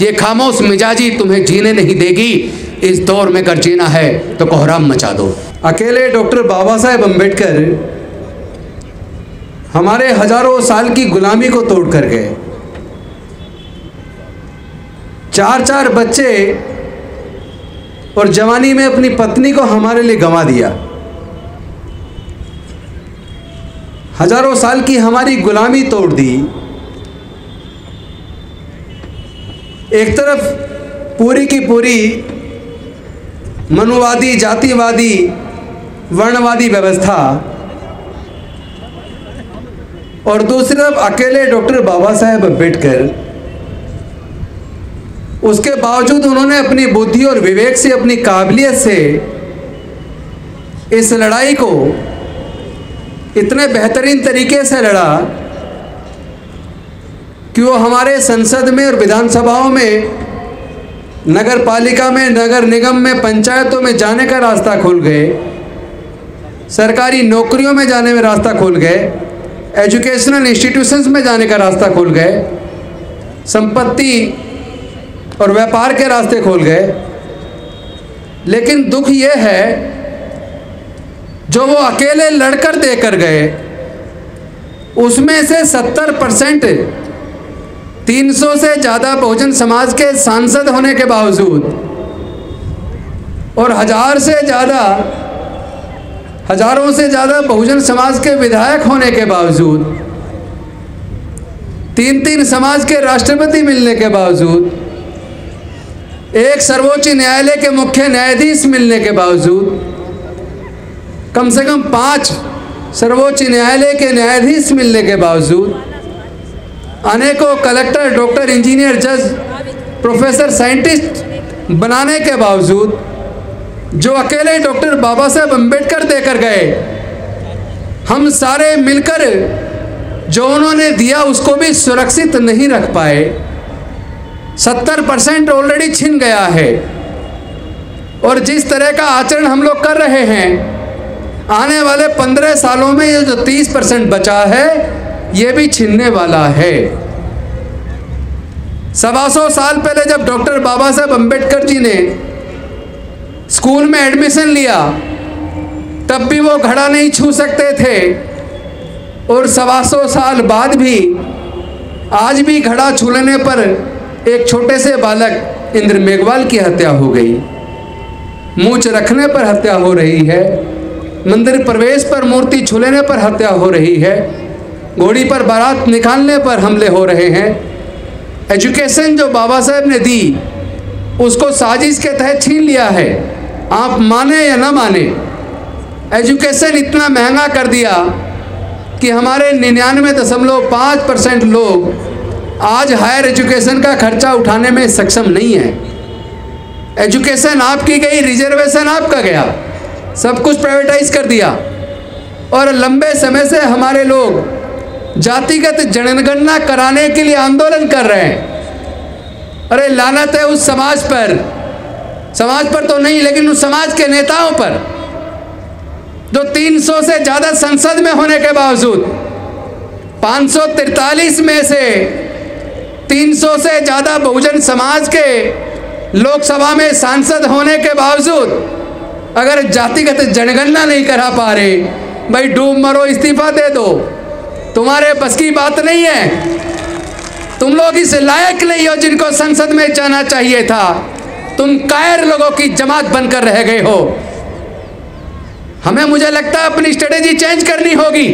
ये खामोश मिजाजी तुम्हें जीने नहीं देगी। इस दौर में अगर जीना है तो कोहराम मचा दो। अकेले डॉक्टर बाबा साहेब अम्बेडकर हमारे हजारों साल की गुलामी को तोड़ कर गए। 4 बच्चे और जवानी में अपनी पत्नी को हमारे लिए गंवा दिया। हजारों साल की हमारी गुलामी तोड़ दी। एक तरफ पूरी की पूरी मनुवादी, जातिवादी, वर्णवादी व्यवस्था और दूसरी तरफ अकेले डॉक्टर बाबा साहेब अम्बेडकर। उसके बावजूद उन्होंने अपनी बुद्धि और विवेक से, अपनी काबिलियत से इस लड़ाई को इतने बेहतरीन तरीके से लड़ा कि वो हमारे संसद में और विधानसभाओं में, नगर पालिका में, नगर निगम में, पंचायतों में जाने का रास्ता खोल गए, सरकारी नौकरियों में जाने में रास्ता खोल गए, एजुकेशनल इंस्टीट्यूशंस में जाने का रास्ता खोल गए, संपत्ति और व्यापार के रास्ते खोल गए। लेकिन दुख ये है, जो वो अकेले लड़कर देकर गए, उसमें से 70% 300 से ज़्यादा बहुजन समाज के सांसद होने के बावजूद और हजारों से ज़्यादा बहुजन समाज के विधायक होने के बावजूद, 3 समाज के राष्ट्रपति मिलने के बावजूद, एक सर्वोच्च न्यायालय के मुख्य न्यायाधीश मिलने के बावजूद, कम से कम 5 सर्वोच्च न्यायालय के न्यायाधीश मिलने के बावजूद, अनेकों कलेक्टर, डॉक्टर, इंजीनियर, जज, प्रोफेसर, साइंटिस्ट बनाने के बावजूद, जो अकेले डॉक्टर बाबा साहेब अम्बेडकर देकर गए, हम सारे मिलकर जो उन्होंने दिया उसको भी सुरक्षित नहीं रख पाए। 70% ऑलरेडी छिन गया है। और जिस तरह का आचरण हम लोग कर रहे हैं, आने वाले 15 सालों में ये जो 30% बचा है, ये भी छिनने वाला है। 125 साल पहले जब डॉक्टर बाबा साहेब अम्बेडकर जी ने स्कूल में एडमिशन लिया, तब भी वो घड़ा नहीं छू सकते थे। और 125 साल बाद भी आज भी घड़ा छू लेने पर एक छोटे से बालक इंद्र मेघवाल की हत्या हो गई, मूंछ रखने पर हत्या हो रही है, मंदिर प्रवेश पर मूर्ति छू लेने पर हत्या हो रही है, घोड़ी पर बारात निकालने पर हमले हो रहे हैं। एजुकेशन जो बाबा साहेब ने दी, उसको साजिश के तहत छीन लिया है। आप माने या ना माने, एजुकेशन इतना महंगा कर दिया कि हमारे 99.5% लोग आज हायर एजुकेशन का खर्चा उठाने में सक्षम नहीं है। एजुकेशन आपकी गई, रिजर्वेशन आपका गया, सब कुछ प्राइवेटाइज कर दिया। और लंबे समय से हमारे लोग जातिगत जनगणना कराने के लिए आंदोलन कर रहे हैं। अरे लानत है उस समाज पर तो नहीं, लेकिन उस समाज के नेताओं पर जो 300 से ज़्यादा संसद में होने के बावजूद, 543 में से 300 से ज़्यादा बहुजन समाज के लोकसभा में सांसद होने के बावजूद अगर जातिगत जनगणना नहीं करा पा रहे, भाई डूब मरो, इस्तीफा दे दो। तुम्हारे बस की बात नहीं है। तुम लोग इस लायक नहीं हो जिनको संसद में जाना चाहिए था। तुम कायर लोगों की जमात बनकर रह गए हो। मुझे लगता है अपनी स्ट्रेटेजी चेंज करनी होगी।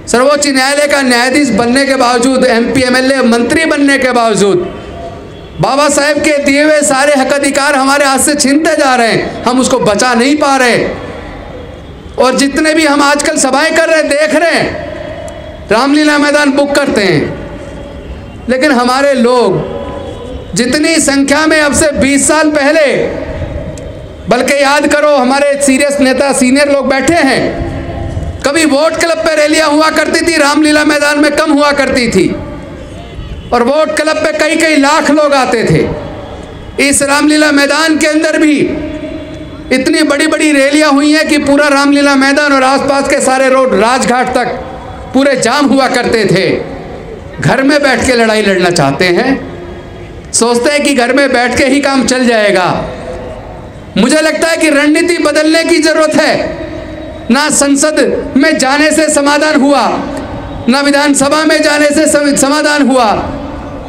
सर्वोच्च न्यायालय का न्यायाधीश बनने के बावजूद, MP, MLA, मंत्री बनने के बावजूद, बाबा साहेब के दिए हुए सारे हक अधिकार हमारे हाथ से छीनते जा रहे हैं। हम उसको बचा नहीं पा रहे। और जितने भी हम आजकल सभाएं कर रहे हैं, देख रहे हैं, रामलीला मैदान बुक करते हैं, लेकिन हमारे लोग जितनी संख्या में अब से 20 साल पहले, बल्कि याद करो हमारे सीरियस नेता, सीनियर लोग बैठे हैं, कभी वोट क्लब पे रैलियां हुआ करती थी, रामलीला मैदान में कम हुआ करती थी। और वोट क्लब पे कई लाख लोग आते थे। इस रामलीला मैदान के अंदर भी इतनी बड़ी बड़ी रैलियां हुई हैं कि पूरा रामलीला मैदान और आसपास के सारे रोड, राजघाट तक पूरे जाम हुआ करते थे। घर में बैठ के लड़ाई लड़ना चाहते हैं। सोचते हैं कि घर में बैठ के ही काम चल जाएगा। मुझे लगता है कि रणनीति बदलने की जरूरत है। ना संसद में जाने से समाधान हुआ, ना विधानसभा में जाने से समाधान हुआ,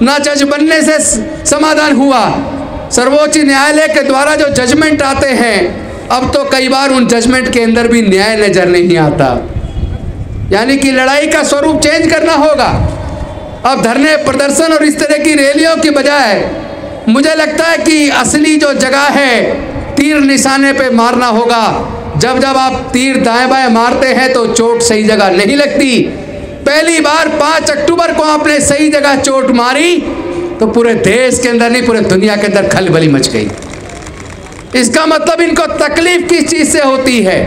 ना जज बनने से समाधान हुआ। सर्वोच्च न्यायालय के द्वारा जो जजमेंट आते हैं, अब तो कई बार उन जजमेंट के अंदर भी न्याय नजर नहीं आता। यानी कि लड़ाई का स्वरूप चेंज करना होगा। अब धरने प्रदर्शन और इस तरह की रैलियों की बजाय मुझे लगता है कि असली जो जगह है, तीर निशाने पे मारना होगा। जब जब आप तीर दाएं बाएं मारते हैं तो चोट सही जगह नहीं लगती। पहली बार 5 अक्टूबर को आपने सही जगह चोट मारी तो पूरे देश के अंदर नहीं, पूरे दुनिया के अंदर खलबली मच गई। इसका मतलब इनको तकलीफ किस चीज से होती है?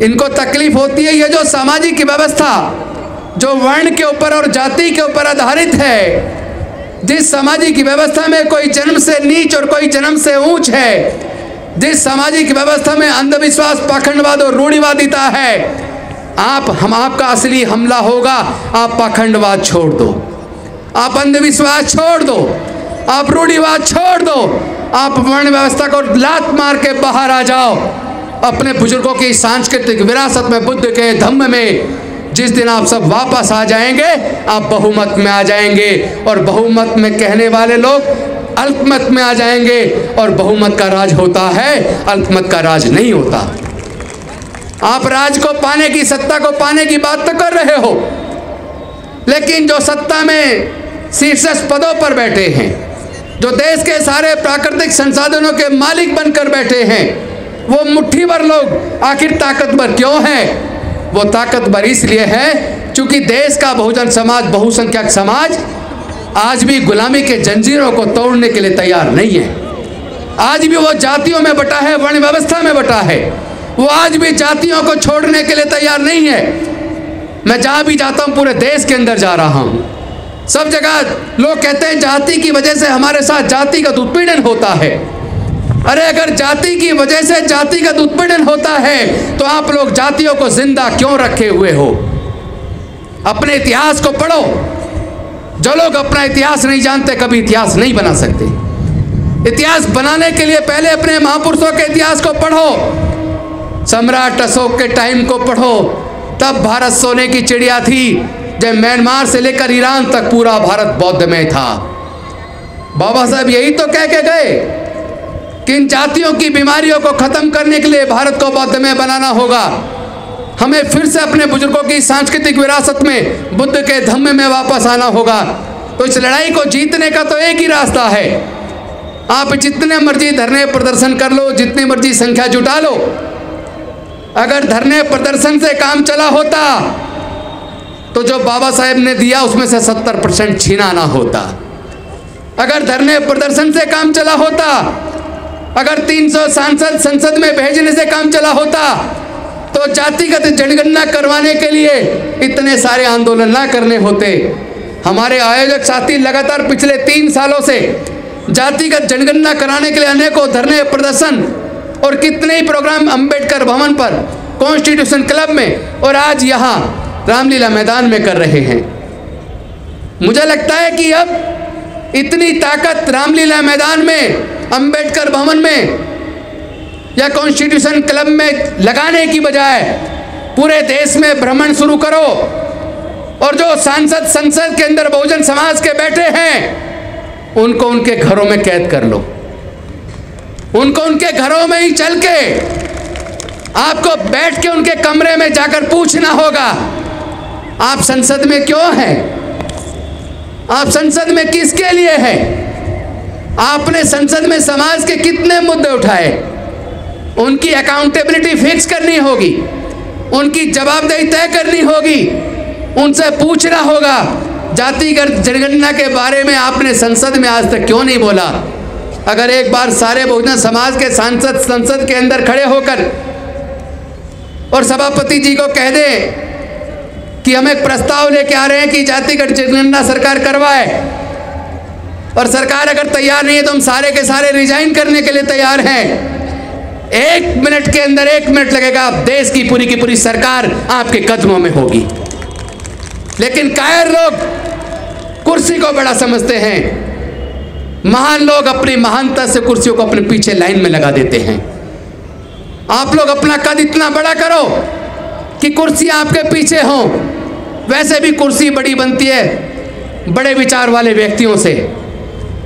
इनको तकलीफ होती है ये जो सामाजिक व्यवस्था जो वर्ण के ऊपर और जाति के ऊपर आधारित है, जिस सामाजिक व्यवस्था में कोई जन्म से नीच और कोई जन्म से ऊंच है, जिस सामाजिक व्यवस्था में अंधविश्वास, पाखंडवाद और रूढ़िवादिता है, आपका असली हमला होगा। आप पाखंडवाद छोड़ दो, आप अंधविश्वास छोड़ दो, आप रूढ़िवाद छोड़ दो, आप वर्ण व्यवस्था को लात मार के बाहर आ जाओ। अपने बुजुर्गों की सांस्कृतिक विरासत में, बुद्ध के धम्म में जिस दिन आप सब वापस आ जाएंगे, आप बहुमत में आ जाएंगे। और बहुमत में कहने वाले लोग अल्पमत में आ जाएंगे। और बहुमत का राज होता है, अल्पमत का राज नहीं होता। आप राज को पाने की, सत्ता को पाने की बात तो कर रहे हो, लेकिन जो सत्ता में शीर्ष पदों पर बैठे हैं, जो देश के सारे प्राकृतिक संसाधनों के मालिक बनकर बैठे हैं, वो मुट्ठी भर लोग आखिर ताकतवर क्यों हैं? वो ताकतवर इसलिए है क्योंकि देश का बहुजन समाज, बहुसंख्यक समाज आज भी गुलामी के जंजीरों को तोड़ने के लिए तैयार नहीं है। आज भी वो जातियों में बटा है, वर्ण व्यवस्था में बटा है। वो आज भी जातियों को छोड़ने के लिए तैयार नहीं है। मैं जहाँ भी जाता हूँ, पूरे देश के अंदर जा रहा हूँ, सब जगह लोग कहते हैं जाति की वजह से हमारे साथ जातिगत उत्पीड़न होता है। अरे अगर जाति की वजह से जातिगत उत्पीड़न होता है तो आप लोग जातियों को जिंदा क्यों रखे हुए हो? अपने इतिहास को पढ़ो। जो लोग अपना इतिहास नहीं जानते कभी इतिहास नहीं बना सकते। इतिहास बनाने के लिए पहले अपने महापुरुषों के इतिहास को पढ़ो। सम्राट अशोक के टाइम को पढ़ो, तब भारत सोने की चिड़िया थी। जब म्यांमार से लेकर ईरान तक पूरा भारत बौद्धमय था। बाबा साहब यही तो कह के गए कि इन जातियों की बीमारियों को खत्म करने के लिए भारत को बौद्धमय बनाना होगा। हमें फिर से अपने बुजुर्गों की सांस्कृतिक विरासत में, बुद्ध के धम्म में वापस आना होगा। तो इस लड़ाई को जीतने का तो एक ही रास्ता है। आप जितने मर्जी धरने प्रदर्शन कर लो, जितनी मर्जी संख्या जुटा लो, अगर धरने प्रदर्शन से काम चला होता तो जो बाबा साहेब ने दिया उसमें से 70% छीना होता। अगर धरने प्रदर्शन से काम चला होता, अगर 300 सांसद संसद में भेजने से काम चला होता, तो जातिगत जनगणना करवाने के लिए इतने सारे आंदोलन ना करने होते। हमारे आयोजक साथी लगातार पिछले 3 सालों से जातिगत जनगणना कराने के लिए अनेकों धरने प्रदर्शन और कितने ही प्रोग्राम अंबेडकर भवन पर, कॉन्स्टिट्यूशन क्लब में और आज यहाँ रामलीला मैदान में कर रहे हैं। मुझे लगता है कि अब इतनी ताकत रामलीला मैदान में, अंबेडकर भवन में या कॉन्स्टिट्यूशन क्लब में लगाने की बजाय पूरे देश में भ्रमण शुरू करो। और जो सांसद संसद के अंदर बहुजन समाज के बैठे हैं, उनको उनके घरों में कैद कर लो। उनको उनके घरों में ही चल के आपको बैठ के उनके कमरे में जाकर पूछना होगा, आप संसद में क्यों हैं? आप संसद में किसके लिए हैं? आपने संसद में समाज के कितने मुद्दे उठाए? उनकी अकाउंटेबिलिटी फिक्स करनी होगी, उनकी जवाबदेही तय करनी होगी, उनसे पूछना होगा जातिगत जनगणना के बारे में आपने संसद में आज तक क्यों नहीं बोला? अगर एक बार सारे बहुजन समाज के सांसद संसद के अंदर खड़े होकर और सभापति जी को कह दे कि हम एक प्रस्ताव लेके आ रहे हैं कि जातिगत जनगणना सरकार करवाए, और सरकार अगर तैयार नहीं है तो हम सारे के सारे रिजाइन करने के लिए तैयार हैं। 1 मिनट के अंदर, 1 मिनट लगेगा, देश की पूरी सरकार आपके कदमों में होगी। लेकिन कायर लोग कुर्सी को बड़ा समझते हैं, महान लोग अपनी महानता से कुर्सियों को अपने पीछे लाइन में लगा देते हैं। आप लोग अपना कद इतना बड़ा करो कि कुर्सी आपके पीछे हो। वैसे भी कुर्सी बड़ी बनती है बड़े विचार वाले व्यक्तियों से,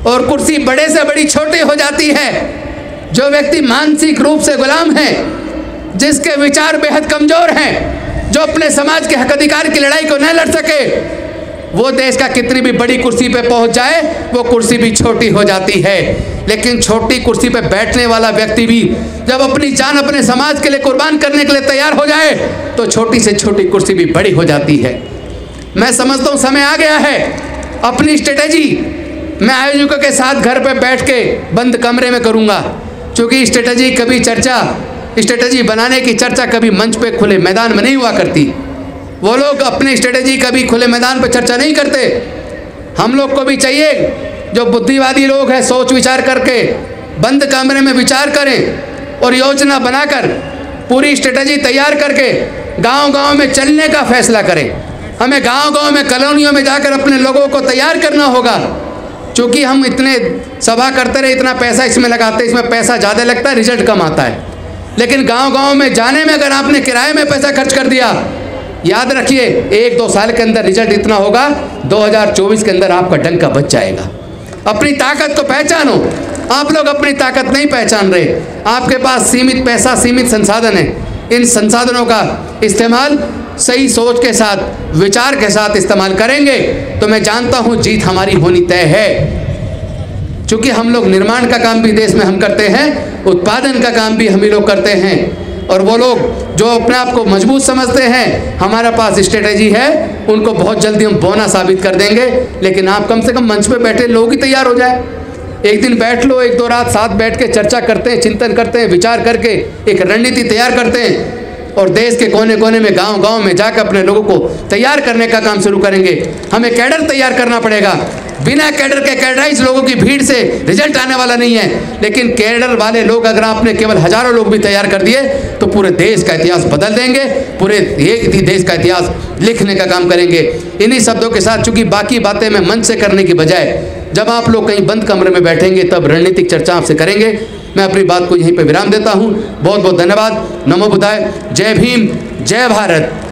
और कुर्सी बड़े से बड़ी छोटी हो जाती है जो व्यक्ति मानसिक रूप से गुलाम है, जिसके विचार बेहद कमजोर हैं, जो अपने समाज के हक अधिकार की लड़ाई को न लड़ सके। वो देश का कितनी भी बड़ी कुर्सी पे पहुंच जाए, वो कुर्सी भी छोटी हो जाती है। लेकिन छोटी कुर्सी पे बैठने वाला व्यक्ति भी जब अपनी जान अपने समाज के लिए कुर्बान करने के लिए तैयार हो जाए, तो छोटी से छोटी कुर्सी भी बड़ी हो जाती है। मैं समझता हूँ समय आ गया है अपनी स्ट्रेटेजी मैं आयोजकों के साथ घर पे बैठ के बंद कमरे में करूँगा, क्योंकि स्ट्रेटेजी बनाने की चर्चा कभी मंच पे खुले मैदान में नहीं हुआ करती। वो लोग अपनी स्ट्रेटेजी कभी खुले मैदान पर चर्चा नहीं करते। हम लोग को भी चाहिए जो बुद्धिवादी लोग हैं, सोच विचार करके बंद कमरे में विचार करें और योजना बनाकर पूरी स्ट्रेटेजी तैयार करके गांव-गांव में चलने का फैसला करें। हमें गांव-गांव में कॉलोनियों में जाकर अपने लोगों को तैयार करना होगा, क्योंकि हम इतने सभा करते रहे, इतना पैसा इसमें लगाते, इसमें पैसा ज़्यादा लगता है, रिजल्ट कम आता है। लेकिन गांव-गांव में जाने में अगर आपने किराए में पैसा खर्च कर दिया, याद रखिए 1-2 साल के अंदर रिजल्ट इतना होगा, 2024 के अंदर आपका डंका बच जाएगा। अपनी ताकत को पहचानो। आप लोग अपनी ताकत नहीं पहचान रहे। आपके पास सीमित पैसा, सीमित संसाधन है। इन संसाधनों का इस्तेमाल सही सोच के साथ, विचार के साथ इस्तेमाल करेंगे तो मैं जानता हूँ जीत हमारी होनी तय है। क्योंकि हम लोग निर्माण का काम भी देश में हम करते हैं, उत्पादन का काम भी हम ही लोग करते हैं। और वो लोग जो अपने आप को मजबूत समझते हैं, हमारे पास स्ट्रेटेजी है, उनको बहुत जल्दी हम बौना साबित कर देंगे। लेकिन आप कम से कम मंच पे बैठे लोग ही तैयार हो जाए। एक दिन बैठ लो, 1-2 रात साथ बैठ के चर्चा करते हैं, चिंतन करते हैं, विचार करके एक रणनीति तैयार करते हैं और देश के कोने कोने में, गांव-गांव में जाकर अपने लोगों को तैयार करने का काम शुरू करेंगे। हमें कैडर तैयार करना पड़ेगा। बिना कैडर के कैडराइज लोगों की भीड़ से रिजल्ट आने वाला नहीं है। लेकिन कैडर वाले लोग अगर आपने केवल हजारों लोग भी तैयार कर दिए तो पूरे देश का इतिहास बदल देंगे, पूरे देश का इतिहास लिखने का काम करेंगे। इन्हीं शब्दों के साथ, चूंकि बाकी बातें मैं मंच से करने की बजाय जब आप लोग कहीं बंद कमरे में बैठेंगे तब रणनीतिक चर्चा आपसे करेंगे। मैं अपनी बात को यहीं पर विराम देता हूँ। बहुत बहुत धन्यवाद। नमो बुद्धाय। जय भीम, जय भारत।